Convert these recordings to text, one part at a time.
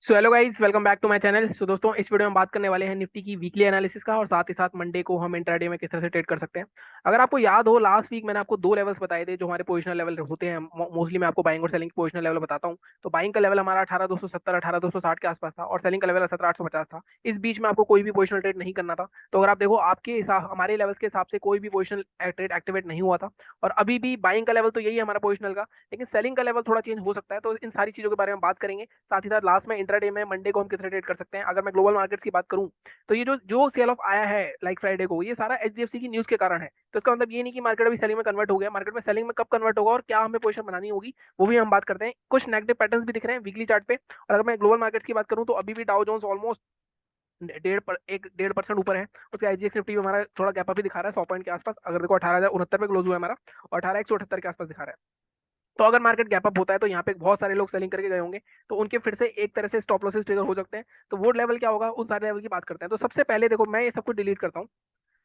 So hello guys, welcome back to my channel. So दोस्तों, इस video में बात करने वाले हैं निफ्टी की वीकली एनालिसिस का और साथ ही साथ मंडे को हम इंट्राडे में किस तरह से ट्रेड कर सकते हैं। अगर आपको याद हो, लास्ट वीक मैंने आपको दो लेवल्स बताए थे जो हमारे पोजिशनल लेवल होते हैं। मोस्टली मैं आपको बाइंग और सेलिंग पोजिशनल लेवल बताता हूँ। तो बाइंग का लेवल हमारा 18,270 18,260 के आसपास था और सेलिंग का लेवल 17,850 था। इस बीच में आपको कोई भी पोजिशनल ट्रेड नहीं करना था। तो अगर आप देखो, आपके हिसाब हमारे लेवल्स के हिसाब से कोई भी पोजिशनल ट्रेड एक्टिवेट नहीं हुआ था। और अभी भी बाइंग का लेवल तो यही है हमारा पोजिशनल का, लेकिन सेलिंग का लेवल थोड़ा चेंज हो सकता है। तो इन सारी चीजों के बारे में बात करेंगे। साथ ही साथ लास्ट में इंट्राडे में मंडे को हम कितने ट्रेड कर सकते हैं। अगर मैं ग्लोबल मार्केट्स की बात करूं, तो ये जो जो सेल ऑफ आया है लाइक फ्राइडे को, ये सारा एचडीएफसी की न्यूज के कारण है। तो इसका मतलब ये नहीं कि मार्केट अभी सेलिंग में कन्वर्ट हो गया। मार्केट में सेलिंग में कब कन्वर्ट होगा और क्या हमें पोजीशन बनानी होगी, वो भी हम बात करते हैं। कुछ नेगेटिव पैटर्न्स भी दिख रहे हैं वीकली चार्ट पे। और अगर मैं ग्लोबल मार्केट्स की बात करूं, तो अभी भी डाउ जोन्स ऑलमोस्ट 1.5% ऊपर है। उसके आईजीएक्स निफ्टी भी हमारा थोड़ा गैप अप भी दिखा रहा है 100 पॉइंट के आसपास। अगर देखो 18,069 पे क्लोज हुआ है हमारा, और 18,178 के आसपास दिखा रहा है। तो अगर मार्केट गैप अप होता है तो यहाँ पे बहुत सारे लोग सेलिंग करके गए होंगे, तो उनके फिर से एक तरह से स्टॉप लॉसेस ट्रिगर हो सकते हैं। तो वो लेवल क्या होगा, उन सारे लेवल की बात करते हैं। तो सबसे पहले देखो, मैं ये सब कुछ डिलीट करता हूँ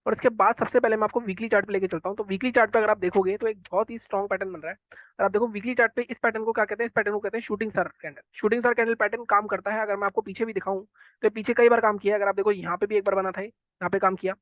और इसके बाद सबसे पहले मैं आपको वीकली चार्ट पे लेके चलता हूँ। तो वीकली चार्ट पे अगर आप देखोगे तो एक बहुत ही स्ट्रॉन्ग पैटर्न बन रहा है। और आप देखो वीकली चार्ट पे इस पैटर्न को क्या कहते हैं, इस पैटर्न को कहते हैं shooting star candle. Shooting star candle pattern काम करता है। अगर मैं आपको पीछे भी दिखाऊं, तो ये पीछे कई बार काम किया है। अगर आप देखो, यहाँ पे भी एक बार बना था, यहाँ पे काम किया।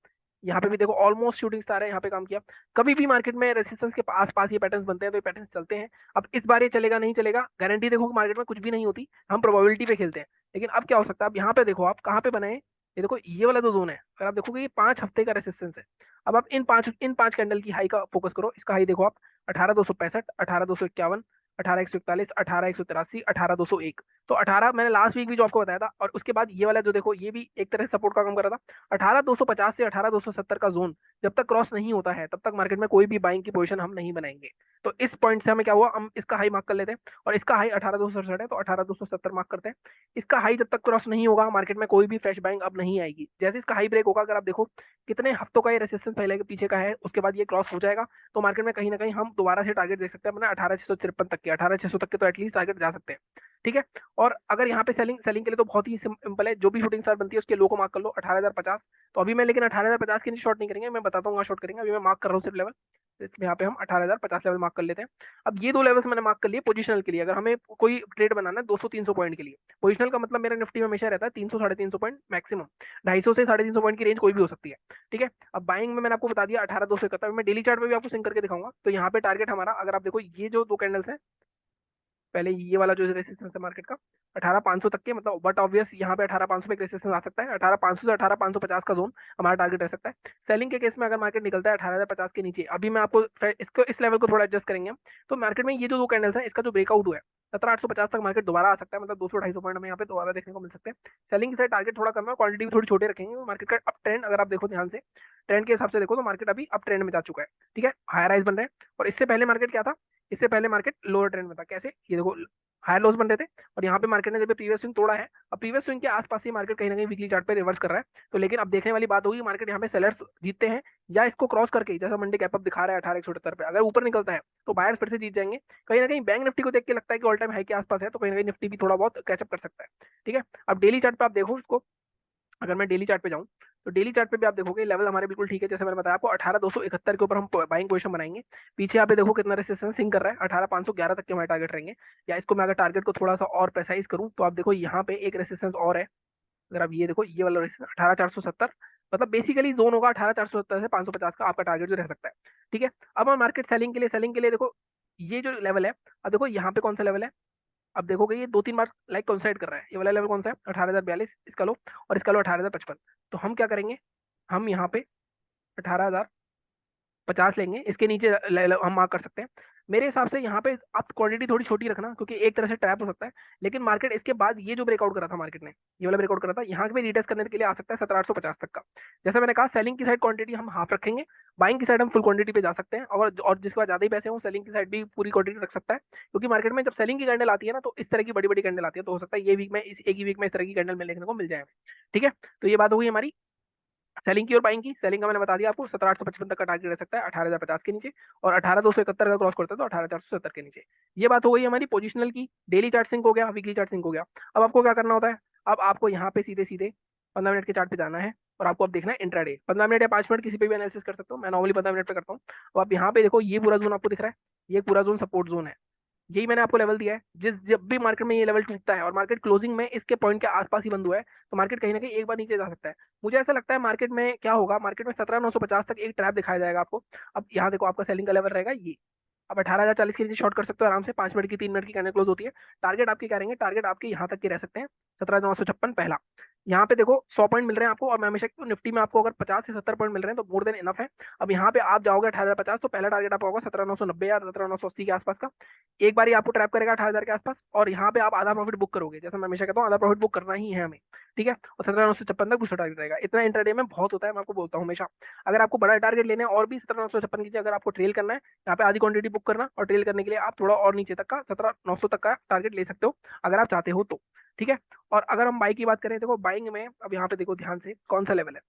यहाँ पे भी देखो ऑलमोस्ट शूटिंग स्टार है, यहाँ पे काम किया। कभी भी मार्केट में रेसिस्टेंस के पास पास ये पैटर्न्स बनते हैं, तो ये पैटर्न्स चलते हैं। अब इस बार ये चलेगा नहीं चलेगा गारंटी देखो कि मार्केट में कुछ भी नहीं होती, हम प्रोबेबिलिटी पे खेलते हैं। लेकिन अब क्या हो सकता है, अब यहाँ पे देखो आप कहाँ पे बनाए, ये देखो ये वाला जो जोन है, अगर आप देखोगे ये 5 हफ्ते का रेसिस्टेंस है। अब आप इन पांच कैंडल की हाई का फोकस करो। इसका हाई देखो आप, 18,265, 18,251, 18,141, 18,183, 18,201। तो 18 मैंने लास्ट वीक भी जो आपको बताया था। और उसके बाद ये वाला जो देखो, ये भी एक तरह से सपोर्ट का काम कर रहा था। 18,250 से 18,270 का जोन जब तक क्रॉस नहीं होता है, तब तक मार्केट में कोई भी बाइंग की पोजीशन हम नहीं बनाएंगे। तो इस पॉइंट से हमें क्या हुआ, हम इसका हाई मार्क कर लेते हैं। और इसका हाई 18,267 है, तो 18,270 मार्क करते हैं। इसका हाई जब तक क्रॉस नहीं होगा, मार्केट में कोई भी फ्रेश बाइंग अब नहीं आएगी। जैसे इसका हाई ब्रेक होगा, अगर आप देखो कितने हफ्तों का ये रेसिस्टेंस पहले के पीछे का है, उसके बाद ये क्रॉस हो जाएगा, तो मार्केट में कहीं ना कहीं हम दोबारा से टारगेट देख सकते हैं अपना 18,653 तक के, 18,600 तक के तो एटलीस्ट टारगेट जा सकते हैं। ठीक है। और अगर यहाँ पे सेलिंग सेलिंग के लिए तो बहुत ही सिंपल है। जो भी शूटिंग स्टार बनती है उसके लो को मार्क कर लो 18,050। तो अभी मैं लेकिन 18,050 के नीचे शॉर्ट नहीं करेंगे, मैं बताता हूँ शॉर्ट करेंगे। अभी मैं मार्क कर रहा हूँ सिर्फ लेवल, यहाँ पे हम 18,050 लेवल मार्क कर लेते हैं। अब ये दो लेवल्स मैंने मार्क कर लिए पोजिशनल के लिए। अगर हमें कोई ट्रेड बनाना है 200-300 पॉइंट के लिए, पोजिशनल का मतलब मेरा निफ्टी में हमेशा रहता है 300-350 पॉइंट मैक्सिमम। 250 से 350 पॉइंट की रेंज कोई भी हो सकती है। ठीक है। अब बाइंग में मैंने आपको बता दिया 18,271। मैं डेली चार्ट पे भी आपको सिंक करके दिखाऊंगा। तो यहाँ पे टारगेट हमारा, अगर आप देखो ये जो दो कैंडल्स है, पहले ये वाला जो रेसिस्टेंस है मार्केट का 18,500 तक के, मतलब बट ऑब्वियस यहाँ पे 18,500 पे एक रेसिस्टेंस आ सकता है। 18,500 से 18,550 का जोन हमारा टारगेट रह सकता है। सेलिंग के केस में अगर मार्केट निकलता है 18,050 के नीचे, अभी मैं आपको इसको इस लेवल को थोड़ा एडजस्ट करेंगे हम। तो मार्केट में ये जो दो कैंडल्स है, इसका जो ब्रेकआउट हुआ है 17,850 तक मार्केट दोबारा आ सकता है। मतलब 200-250 पॉइंट हमें यहाँ पे दोबारा देखने को मिल सकते हैं। सेलिंग की साइड टारगेट थोड़ा कम है, क्वांटिटी भी थोड़ी छोटे रखेंगे। मार्केट का अप ट्रेंड अगर आप देखो ध्यान से, ट्रेंड के हिसाब से देखो, तो मार्केट अभी अप ट्रेंड में जा चुका है। ठीक है, हायर राइज बन रहे हैं। और इससे पहले मार्केट क्या था, इससे पहले मार्केट लोअर ट्रेंड में था। कैसे, ये देखो हायर लोज बन रहे थे, और यहाँ पे मार्केट ने जब प्रीवियस स्विंग तोड़ा है, अब प्रीवियस स्विंग के आसपास ही मार्केट कहीं ना कहीं वीकली चार्ट पे रिवर्स कर रहा है। तो लेकिन अब देखने वाली बात होगी, मार्केट यहाँ पे सेलर्स जीतते हैं या इसको क्रॉस करके, जैसा मंडे गैप अप दिखा रहा है 18,178 पे, अगर ऊपर निकलता है तो बायर्स फिर से जीत जाएंगे। कहीं ना कहीं बैंक निफ्टी को देख के लगता है कि ऑल टाइम हाई के आसपास है, तो कहीं ना कहीं निफ्टी भी थोड़ा बहुत कैचअप कर सकता है। ठीक है। अब डेली चार्ट पे आप देखो इसको, अगर मैं डेली चार्ट पे जाऊं, तो डेली चार्ट पे भी आप देखोगे लेवल हमारे बिल्कुल ठीक है। जैसे मैंने बताया आपको 18,271 के ऊपर हम बाइंग पोजीशन बनाएंगे। पीछे यहाँ पे देखो कितना रेसिस्टेंस सिंक कर रहा है, 18,511 तक के हमारे टारगेट रहेंगे। या इसको मैं अगर टारगेट को थोड़ा सा और प्रेसाइज करूं, तो आप देखो यहाँ पे एक रेसिस्टेंस और है। अगर आप ये देखो, ये वाला रेसिस्टेंस 18,470, मतलब बेसिकली जोन होगा 18,470 से 550 का आपका टारगेट जो रह सकता है। ठीक है। अब हम मार्केट सेलिंग के लिए देखो, ये जो लेवल है, अब देखो यहाँ पे कौन सा लेवल है। अब देखोगे ये 2-3 बार लाइक कॉन्साइड कर रहा है। ये वाला लेवल कौन सा है, 18,042 इसका लो, और इसका लो 18,055। तो हम क्या करेंगे, हम यहाँ पे 18,050 लेंगे, इसके नीचे हम मार्क कर सकते हैं। मेरे हिसाब से यहाँ पे आप क्वांटिटी थोड़ी छोटी रखना, क्योंकि एक तरह से ट्रैप हो सकता है। लेकिन मार्केट इसके बाद ये जो ब्रेकआउट करा था मार्केट ने, ये वाला ब्रेकआउट करा था, यहाँ पे रिटेस्ट करने के लिए आ सकता है 17,850 तक का। जैसा मैंने कहा, सेलिंग की साइड क्वांटिटी हम हाफ रखेंगे, बाइंग की साइड हम फुल क्वांटिटी पे जा सकते हैं। और जिसके पास ज्यादा ही पैसे हो, सेलिंग की साइड भी पूरी क्वांटिटी रख सकता है। क्योंकि मार्केट में जब सेलिंग की कैंडल आती है ना, तो इस तरह की बड़ी बड़ी कैंडल आती है, तो हो सकता है ये वीक में, इस एक ही वीक में इस तरह की कैंडल में देखने को मिल जाए। ठीक है। तो ये बात होगी हमारी सेलिंग की और बाइंग की। सेलिंग का मैंने बता दिया आपको, 17,855 तक का टारगेट रह सकता है 18,050 के नीचे। और 18,271 का क्रॉस करता है तो 18,470 के नीचे। ये बात हो गई हमारी पोजिशनल की। डेली चार्ट सिंक हो गया, वीकली चार्ट सिंक हो गया। अब आपको क्या करना होता है, अब आपको यहाँ पे सीधे सीधे 15 मिनट के चार्ट पे जाना है। और आपको अब देखना है इंट्राडे, 15 मिनट या 5 मिनट किसी पे भी एनालिसिस कर सकते हो। मैं नॉर्मली 15 मिनट पे करता हूँ। अब आप यहाँ पे देखो, ये पूरा जोन आपको दिख रहा है, ये पूरा जोन सपोर्ट जोन है। यही मैंने आपको लेवल दिया है। जब भी मार्केट में ये लेवल टूटता है और मार्केट क्लोजिंग में इसके पॉइंट के आसपास ही बंद हुआ है, तो मार्केट कहीं ना कहीं एक बार नीचे जा सकता है। मुझे ऐसा लगता है मार्केट में क्या होगा, मार्केट में 17,950 तक एक ट्रैप दिखाया जाएगा आपको। अब यहाँ देखो आपका सेलिंग का लेवल रहेगा ये। अब 18,040 के नीचे शॉर्ट कर सकते हो आराम से, 5 मिनट की 3 मिनट की कैंडल क्लोज होती है। टारगेट आपके क्या रहेंगे, टारगेट आपके यहाँ तक के रह सकते हैं, 17,956 पहला। यहाँ पे देखो 100 पॉइंट मिल रहे हैं आपको, और मैं हमेशा निफ्टी में आपको अगर 50 से 70 पॉइंट मिल रहे हैं तो मोर देन इनफ है। अब यहाँ पे आप जाओगे 18,050, तो पहला टारगेट आपका होगा 17,990 या 17,980 के आसपास का। एक बार ही आपको ट्रैप करेगा 18,000 के आसपास, और यहाँ पे आप आधा प्रॉफिट बुक करोगे, जैसे मैं हमेशा कहता हूँ आधा प्रॉफिट बुक करना ही है हमें। ठीक है, और 17,956 तक दूसरा टारगेट रहेगा। इतना इंटरडे में बहुत होता है, मैं आपको बोलता हूँ हमेशा। अगर आपको बड़ा टारगेट लेना है और भी 17,956 की, अगर आपको ट्रेल करना है, यहाँ पे आधी क्वांटिटी बुक करना, और ट्रेल करने के लिए आप थोड़ा और नीचे तक का 17,900 तक का टारगेट ले सकते हो, अगर आप चाहते हो तो। ठीक है, और अगर हम बाई की बात करें, देखो बाइंग में अब यहाँ पे देखो ध्यान से कौन सा लेवल है।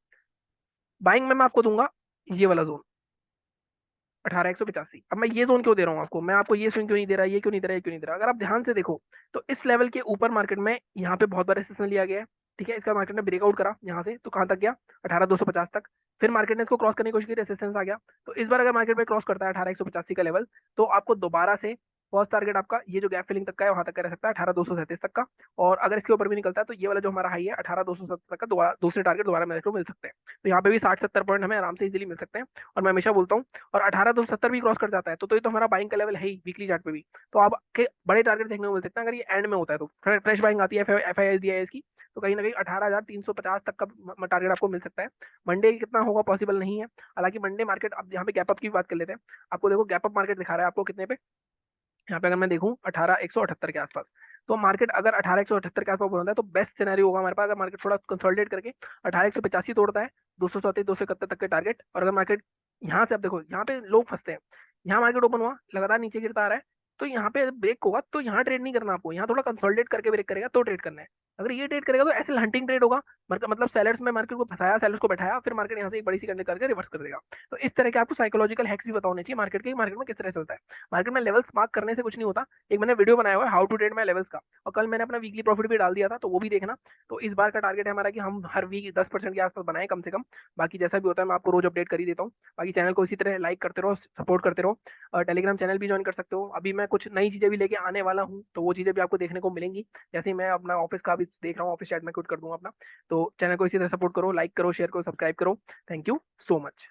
बाइंग में मैं आपको दूंगा ये वाला जोन, 18,185। अब मैं ये जोन क्यों दे रहा हूँ आपको, मैं आपको ये जोन क्यों नहीं दे रहा, ये क्यों नहीं दे रहा, ये क्यों नहीं दे रहा, अगर आप ध्यान से देखो तो इस लेवल के ऊपर मार्केट में यहाँ पे बहुत बड़ा रेजिस्टेंस लिया गया है। ठीक है, इसका मार्केट ने ब्रेकआउट करा यहाँ से, तो कहाँ तक गया, 18,250 तक। फिर मार्केट ने इसको क्रॉस करने की कोशिश की, रेजिस्टेंस आ गया। तो इस बार अगर मार्केट में क्रॉस करता है 18,185 का लेवल, तो आपको दोबारा से फर्स्ट टारगेट आपका ये जो गैप फिलिंग तक का है वहां तक का रह सकता है, 18,237 तक का। और अगर इसके ऊपर भी निकलता है तो ये वाला जो हमारा हाई है 18,270 तक का दोबारा दूसरे टारगेट दोबारा मेरे को मिल सकते हैं। तो यहाँ पे भी 60-70 पॉइंट हमें आराम से इजीली मिल सकते हैं। और मैं हमेशा बोलता हूँ, और 18,270 भी क्रॉस कर जाता है तो ये तो हमारा बाइंग का लेवल है ही वीकली चार्ट पे भी। तो आप के बड़े टारगेट देखने को मिल सकते हैं अगर ये एंड में होता है, तो फ्रेश बाइंग आती है एफ आई दी है इसकी, तो कहीं ना कहीं 18,350 तक का टारगेट आपको मिल सकता है। मंडे कितना होगा पॉसिबल नहीं है, हालांकि मंडे मार्केट, अब यहाँ पे गैप अप की बात कर लेते हैं। आपको देखो गैप अप मार्केट दिखा रहा है आपको कितने पे, यहाँ पे अगर मैं देखूं 18,178 के आसपास। तो मार्केट अगर 18,178 के आसपास पहुंचता है तो बेस्ट सिनेरियो होगा हमारे पास, अगर मार्केट थोड़ा कंसोलिडेट करके 18,185 तोड़ता है, 234 271 तक के टारगेट। और अगर मार्केट यहाँ से, अब देखो यहाँ पे लोग फंसते हैं, यहाँ मार्केट ओपन हुआ लगातार नीचे गिरता आ रहा है, तो यहाँ पे ब्रेक होगा तो यहाँ ट्रेड नहीं करना आपको, यहाँ थोड़ा कंसोलिडेट करके ब्रेक करेगा तो ट्रेड करना है। अगर ये ट्रेड करेगा तो ऐसे हंटिंग ट्रेड होगा, मतलब सेलर्स में मार्केट को फंसाया, सेलर्स को बैठाया, फिर मार्केट यहाँ से एक बड़ी सी कैंडल करके रिवर्स कर देगा। तो इस तरह के आपको साइकोलॉजिकल हैक्स भी पता होने चाहिए मार्केट के, मार्केट में किस तरह चलता है। मार्केट में लेवल्स मार्क करने से कुछ नहीं होता। एक मैंने वीडियो बनाया हुआ है how to trade my levels का, और कल मैंने अपना वीकली प्रॉफिट भी डाल दिया था, तो वो भी देखना। तो इस बार का टारगेट है हमारा कि हम हर वीक 10% के आसपास बनाए कम से कम। बाकी जैसा भी होता है मैं आपको रोज अपडेट कर ही देता हूँ। बाकी चैनल को इसी तरह लाइक करते रहो, सपोर्ट करते रहो, और टेलीग्राम चैनल भी ज्वाइन कर सकते हो। अभी मैं कुछ नई चीजें भी लेके आने वाला हूँ, तो वो चीजें भी आपको देखने को मिलेंगी। जैसे ही मैं अपना ऑफिस का भी देख रहा हूँ, ऑफिस शायद मैं क्विट कर दूंगा अपना। तो चैनल को इसी तरह सपोर्ट करो, लाइक करो, शेयर करो, सब्सक्राइब करो। Thank you so much.